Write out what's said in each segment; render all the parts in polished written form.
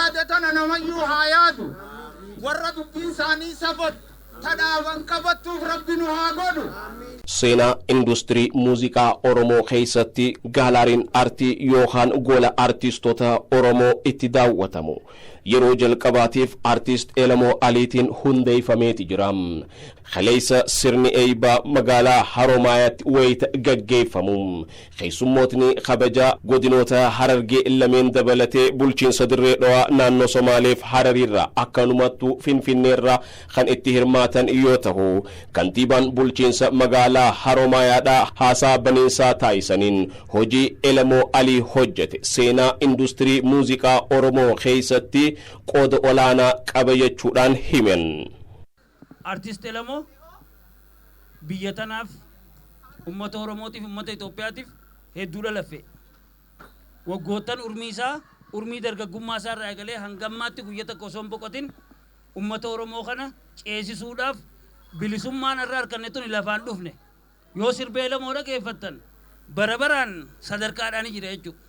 yaadatan namayyuu haa yaadu warra dubbiin isaanii safat tadhaaban qabattuuf rabbi nu haa godhu. Seenaa industirii muuziqaa Oromoo keessatti gaalaariin artii yookaan gola artistoota Oromoo itti daawwatamu yeroo jalqabaatiif artist Elemoo aliitiin hundeeffameeti jira. Khaleessa sirni Eebbaa magaalaa Haroomayaatti wayita gaggeeffamu. Keessummootni kabaja godinoota Harargee lameen dabalatee bulchiinsa dirree dhawaa naannoo Somaaleef Hararirra akkanumattu Finfinneerra kan itti hirmaatan yoo ta'u, kantiibaan bulchiinsa magaalaa Haroomayaadhaa haasaa baniinsaa taasisaniin hojii Elemoo Alii hojjete seenaa industirii muuziqaa Oromoo keessatti qooda olaanaa qaba jechuudhaan himen. Artist Elemoo biyya tanaaf ummata Oromootiif ummata Itoophiyaatiif hedduu lafe. Waggootan urmii dargaggummaa isaa irraa eegalee hangammaatti guyyaa tokko osoo hin boqotin ummata Oromoo kana ceesisuudhaaf bilisummaan irraa harkannetuun lafaan dhufne. Yoo sirbee Elemoo dhageeffattan bara baraan sadarkaadhaan jira jechuudha.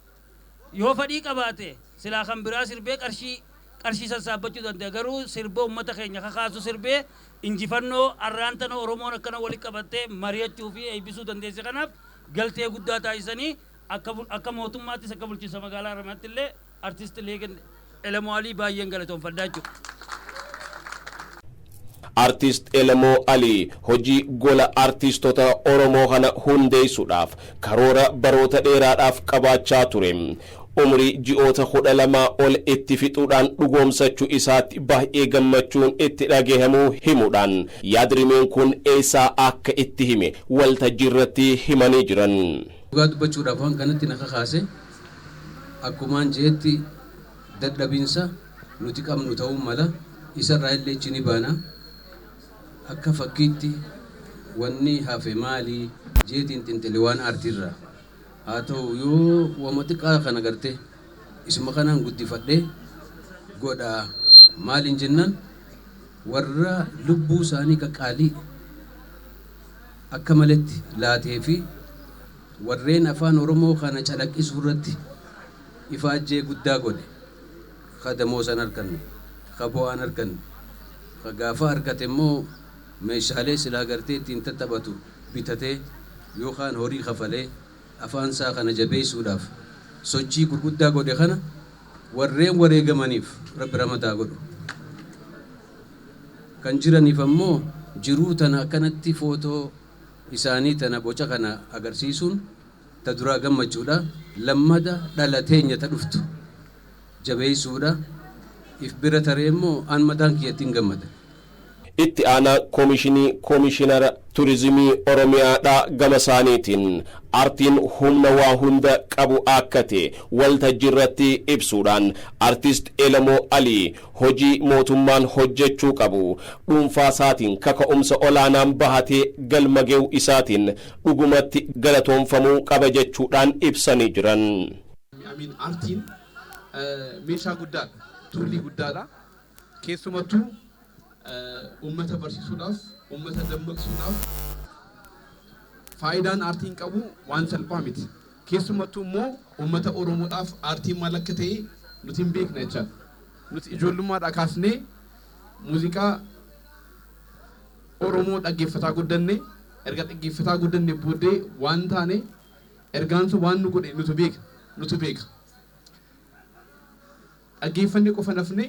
Yoo fadhii qabaate silaa kan biraa sirbee qarshii sassaabbachuu danda'a. Garuu sirbee ummata keenya kakaasu sirbee injifannoo arraantana Oromoon akkana walitti qabattee mari'achuu fi eebbisuu dandeesse. Kanaaf galtee guddaa taasisanii akka mootummaattis akka bulchiinsa magaalaa Haramaatti illee artist Elemoo Alii baay'een galatoomfadhaa jechuudha. Artist Elemoo Alii hojii gola artistoota Oromoo kana hundeessuudhaaf karoora baroota dheeraadhaaf qabaachaa ture. Umrii ji'oota 12 ol itti fixuudhaan dhugoomsachuu isaatti baay'ee gammachuun itti dhagahamuu himuudhaan yaadrimeen kun eessaa akka itti hime waltajjii irratti himanii jiran. Dhugaa dubbachuudhaaf waan kanatti na kakaase akkumaan jeetti dadhabinsa nuti qabnu ta'uu mala isarraa illee chini baana akka fakkiitti wanni hafe maalii jeetiin xinxili waan artiirraa haa ta'u yoo wama xiqqaa kana garte isuma kanaan guddifadhee godha maaliin jennan warra lubbuu isaanii qaqqaalii akka maletti laatee fi warreen afaan Oromoo kana calaqqisuu irratti ifaajjee guddaa godhe kadamoo san arganne kabo'aan arganne gaafa argate immoo meeshaalee silaa gartee ittiin tattaphatu bitatee yookaan horii kafalee afaan isaa kana jabeessuudhaaf sochii gurguddaa godhe kana warreen wareegamaniif rabbi ramataa godhu. Kan jiraniif ammoo jiruu tana akkanatti footoo isaanii tana boca kana agarsiisuun ta duraa gammachuudha. Lammada dhalateenya ta dhuftu jabeessuudha. If bira taree immoo aan mataan kiyyattiin gammada. Itti aanaa koomishinara turizimii Oromiyaadhaa gama isaaniitiin artiin humna waa hunda qabu akka ta'e waltajjii irratti ibsuudhaan artist Elemoo Alii hojii mootummaan hojjechuu qabu dhuunfaa isaatiin kaka'umsa olaanaan bahatee galma ga'uu isaatiin dhugumatti galatoomfamuu qaba jechuudhaan ibsanii jiran. Artiin meeshaa guddaadha, tuulii guddaadha. Keessumattuu ummata barsiisuudhaaf, ummata dammaqsuudhaaf faayidaan artiin qabu waan salphaa miti. Keessumattuu immoo ummata Oromoodhaaf artiin maal akka ta'e nuti hin beekna jechaadha. Nuti ijoollummaadhaa kaasnee muuziqaa Oromoo dhaggeeffataa guddanne, erga dhaggeeffataa guddanne booddee waan taane ergaan sun waan nu godhe nutu beeka. Dhaggeeffannee qofa nafne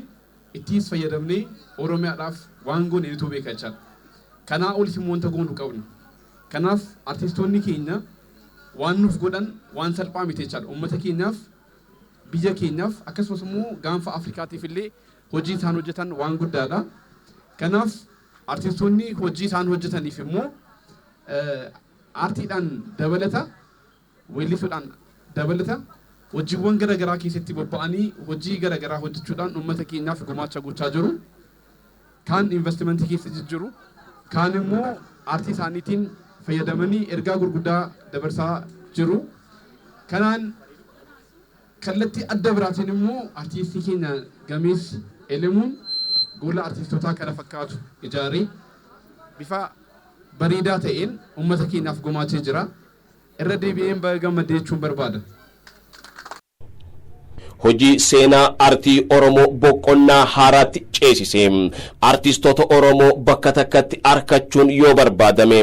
ittiis fayyadamnee Oromiyaadhaaf waan goone nutu beeka jechaadha. Kanaa olis immoo wanta goonu qabna. Kanaaf artistoonni keenya waan nuuf godhan waan salphaa miti jechaadha. Uummata keenyaaf, biyya keenyaaf akkasumas immoo gaanfa Afrikaatiif illee hojii isaan hojjetan waan guddaadha. Kanaaf artistoonni hojii isaan hojjetaniif immoo artiidhaan dabalata, weellisuudhaan dabalata, hojiiwwan garaagaraa keessatti bobba'anii hojii garaagaraa hojjechuudhaan uummata keenyaaf gumaacha gochaa jiru. Kaan investimentii keessa jijjiiru, kaan immoo artii isaaniitiin fayyadamanii ergaa gurguddaa dabarsaa jiru. Kanaan kallattii adda biraatiin immoo artistii keenya gameessi Elemoon gola artistootaa kana fakkaatu ijaaree bifa bareedaa ta'een uummata keenyaaf gumaachee jira. Irra deebi'een baay'ee gammadee jechuun barbaada. hojii seenaa artii Oromoo boqonnaa haaraatti ceesise. Artistoota Oromoo bakka takkatti argachuun yoo barbaadame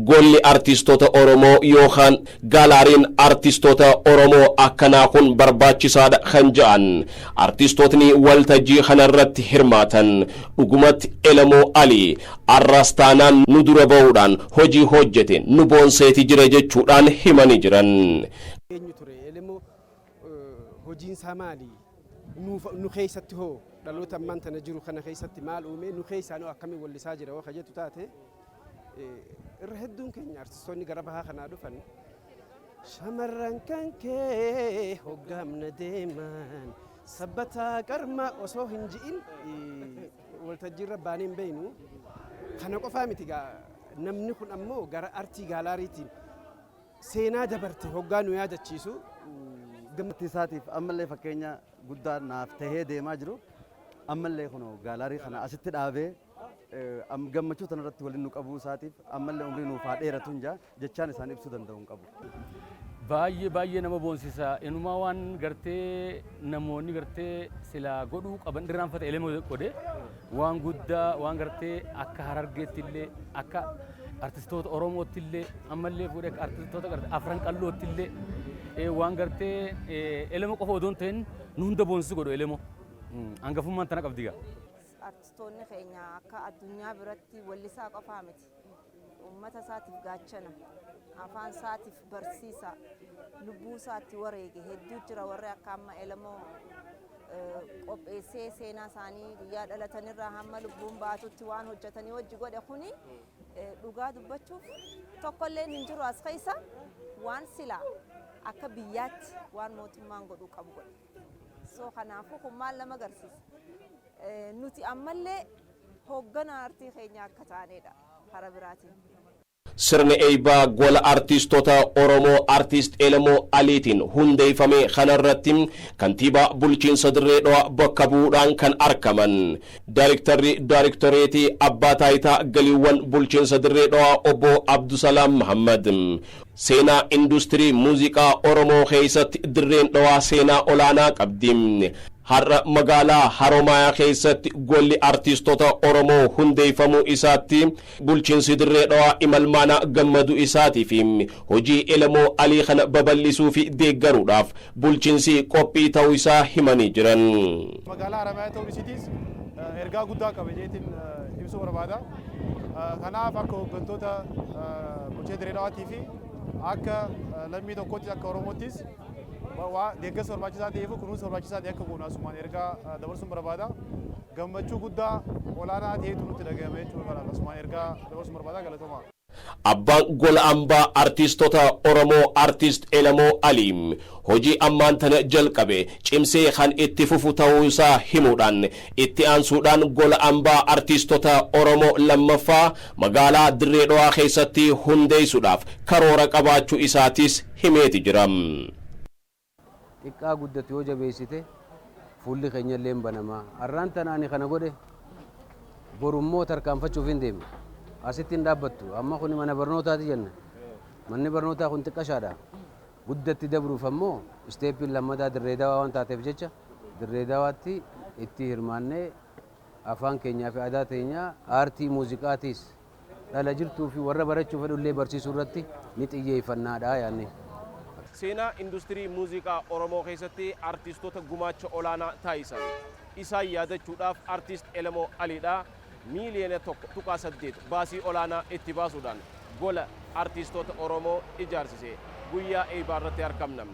golli artistoota Oromoo yookaan gaalaariin artistoota Oromoo akkanaa kun barbaachisaadha kan jedhan artistootni waltajjii kanarratti hirmaatan dhugumatti Elemoo Ali arrastaanaan nu dura ba'uudhaan hojii hojjete nu boonseeti jira jechuudhaan himanii jiran. Elemoo hojiin isaa maali? Nu keessatti hoo dhaloota ammaan tana jiru kana keessatti maal uume nu keessaanoo akkamiin wallisaa jira yoo kajetu taate irra hedduun keenya artistoonni gara bahaa kanaa dhufan shamarran kan kee hoggaamna deeman sabbataa qarma osoo hin ji'in waltajjiirra baaneen beeynu kana qofaa miti namni kun ammoo gara artii gaalaariitiin seenaa dabarte hoggaa nu yaadachiisu gammatii isaatiif ammallee fakkeenya guddaa naaf tahee deemaa jiru ammallee kunoo gaalaarii kana asitti dhaabee gammachuu tanarratti waliin nu qabuu isaatiif ammallee umrii nuuf haa dheeratu jechaan isaan ibsuu danda'u hin qabu. Baay'ee nama boonsisa inumaa waan gartee namoonni gartee sila godhuu qaban irraanfata Elemoo godhe waan guddaa waan gartee akka Harargeetti illee akka artistoota Oromootti illee ammallee fuudhee artistoota afran qallootti illee waan gartee Elemoo qofa odoon ta'in nu hunda boonsisu godhu Elemoo hangafummaan tana qabdi gaa. Artistoonni keenya akka addunyaa biratti wallisaa qofaa miti uummata isaatiif gaachana afaan isaatiif barsiisa lubbuu isaatti wareege hedduu jira warri akka amma Elemoo qopheessee seenaa isaanii guyyaa dhalatanirraa hamma lubbuun baatutti waan hojjetanii wajji godhe kuni dhugaa dubbachuuf tokkollee hin jiru as keessa waan silaa akka biyyaatti waan mootummaan godhuu qabu godhe. So kanaafuu kun maal nama agarsiisa nuti ammallee hoogganaa artii keenya akka taanedha karaa biraatiin. Sirni Eebbaa gola artistoota Oromoo artist Elemoo Aliitiin hundeeffame kanarratti kantiibaa bulchiinsa Dirree Dhawaa bakka bu'uudhaan kan argaman Daayirektoreetii Abbaa Taayitaa Galiiwwan bulchiinsa Dirree Dhawaa obbo Abdusalaam Muhammad seenaa industirii muuziqaa Oromoo keessatti Dirreen Dhawaa seenaa olaanaa qabdi. Har'a magaalaa Haroomayaa keessatti golli artistoota Oromoo hundeeffamuu isaatti bulchiinsi Dirree Dhawaa imalmaana gammadu isaatii fi hojii Elemoo Alii kana babal'isuu fi deeggaruudhaaf bulchiinsi qophii ta'uu isaa himanii jiran. Magaalaa Haroomayaa ta'uu isiitiis ergaa guddaa qaba jeetiin ibsuu barbaada. Kanaaf akka hooggantoota bulchiinsa Dirree Dhawaatii fi akka lammii tokkoottis akka Oromoottis deeggarsa barbaachisaa ta'eef kunuunsa barbaachisaa ta'e akka goonu asumaan ergaa dabarsuun barbaada. Gammachuu guddaa olaanaa ta'etu nutti dhagahame jechuudha. Asumaan ergaa dabarsuun barbaada galatooma. Abbaan gola ambaa artistoota Oromoo artist Elemoo Ali hojii ammaan tana jalqabe cimsee kan itti fufu ta'uu isaa himuudhaan itti aansuudhaan gola ambaa artistoota Oromoo lammaffaa magaalaa Dirree Dhawaa keessatti hundeessuudhaaf karoora qabaachuu isaatis himeeti jira. Xiqqaa guddatu yoo jabeessite fuulli keenya illee banamaa har'aan tanaan kana godhe borummoo tarkaanfachuuf hin deemne asitti hin dhaabbattu amma kun mana barnootaati jenna manni barnootaa kun xiqqashaadha guddatti dabruuf ammoo isteeppiin lammataa Dirree Dhawaa waan taateef jecha Dirree Dhawaatti itti hirmaannee afaan keenyaa fi aadaa teenya aartii muuziqaatiis dhala jirtuu fi warra barachuu fedhullee barsiisuu irratti ni xiyyeeffannaadha yaanne. Seenaa industirii muuziqaa Oromoo keessatti artistoota gumaacha olaanaa taasisan isaan yaadachuudhaaf artist Elemoo Aliidha miiliyoona 1.8 baasii olaanaa itti baasuudhaan gola artistoota Oromoo ijaarsise guyyaa Eebbaa irratti argamna.